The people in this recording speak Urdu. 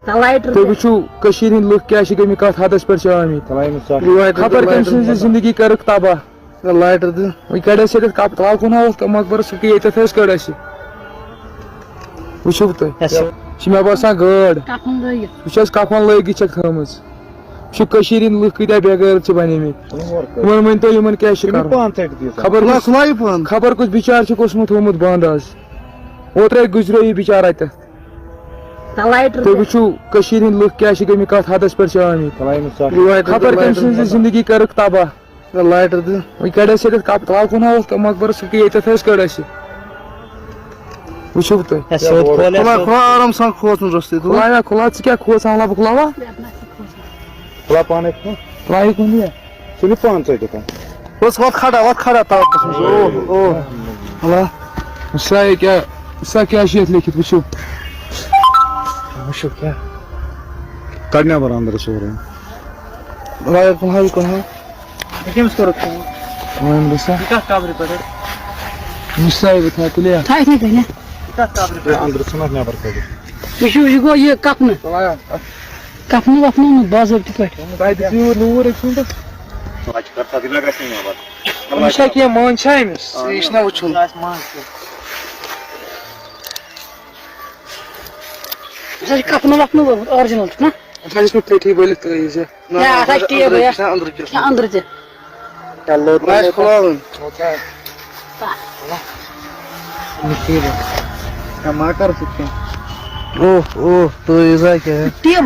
تُہۍ وٕچھِو کٔشیٖرِ ہٕنٛدۍ لُکھ کیٛاہ چھِ گٔمٕتۍ کَتھ حدس پٮ۪ٹھ چھِ آمٕتۍ خبر کٔمۍ سٕنٛز زندگی کٔرٕکھ تباہ لائٹر دِ وۄنۍ کڑ اَسہِ ییٚتٮ۪تھ کپ ترٛاو کُن ہاوَکھ مقبرس ییٚتٮ۪تھ حظ کٔڑ اَسہِ وٕچھِو تُہۍ یہِ چھِ مےٚ باسان گٲڑ یہِ چھِ اَسہِ کفن لٲگِتھ چھکھ تھٲومٕژ یہِ چھِ کٔشیٖرِ ہٕنٛدۍ لُکھ کۭتیاہ بے غٲرت چھِ بنیمٕتۍ یِمن ؤنۍتو یِمن کیٛاہ چھِ کَرُن خبر کُس بِچار چھُکھ اوسمُت تھوٚومُت بنٛد آز اوترے گُزریو یہِ بِچار اَتٮ۪تھ تُہۍ وٕچھِو کٔشیٖرِ ہٕنٛدۍ لُکھ کیٛاہ چھِ گٔمٕتۍ کَتھ حدس پٮ۪ٹھ چھِ آمٕتۍ خبر کٔمۍ سٕنٛز زندگی کٔرٕکھ تباہ لائٹر دِ وۄنۍ کڑ اَسہِ ییٚتٮ۪تھ کپ ترٛاو کُن ہاوَکھ مقبرس ییٚتٮ۪تھ حظ کٔڑ اَسہِ وٕچھِو تُہۍ آرام سان کھوژُن رستہٕ کھُلایا کھُلا ژٕ کیٛاہ کھوژان وَلہ بہٕ کھُلاوا ترٛایہِ کُن یہِ وَتھ کھڑا طاقتس منٛز سا یہِ کیٛاہ سا کیٛاہ چھِ یَتھ لیکھِتھ وٕچھِو کڑ نٮ۪بر اندر سورُے لایِٹ کُن ہاو یہِ کُن ہاو کٔمِس کوٚرُکھ وۄنۍ سا یہِ کتھ قبرِ پٮ۪ٹھ وٕچھ سا یہِ بہٕ تھاو تُلیا کتھ قبرِ پٮ۪ٹھ اندر ژھٕنکھ نٮ۪بر کٔڑِتھ یہ گو یہ کپنہ تُلایا کپنہ وپنہ باضٲبطہٕ پٲٹھۍ تۄہہِ دِژ نوٗر أکۍ سُنٛد أمِس چھا کینٛہہ مٲنۍ چھا أمِس یہِ چھُنہ وٕچھُن کپنہ وپنہ آرجنل نا اَتھ ٲسۍ مےٚ پیٹھی بٔلِتھ ترٛٲیِو ژےٚ اندر تہِ کھُلاوٕنۍ ما کر ژٕ کینٛہہ تہٕ کیٛاہ ٹیب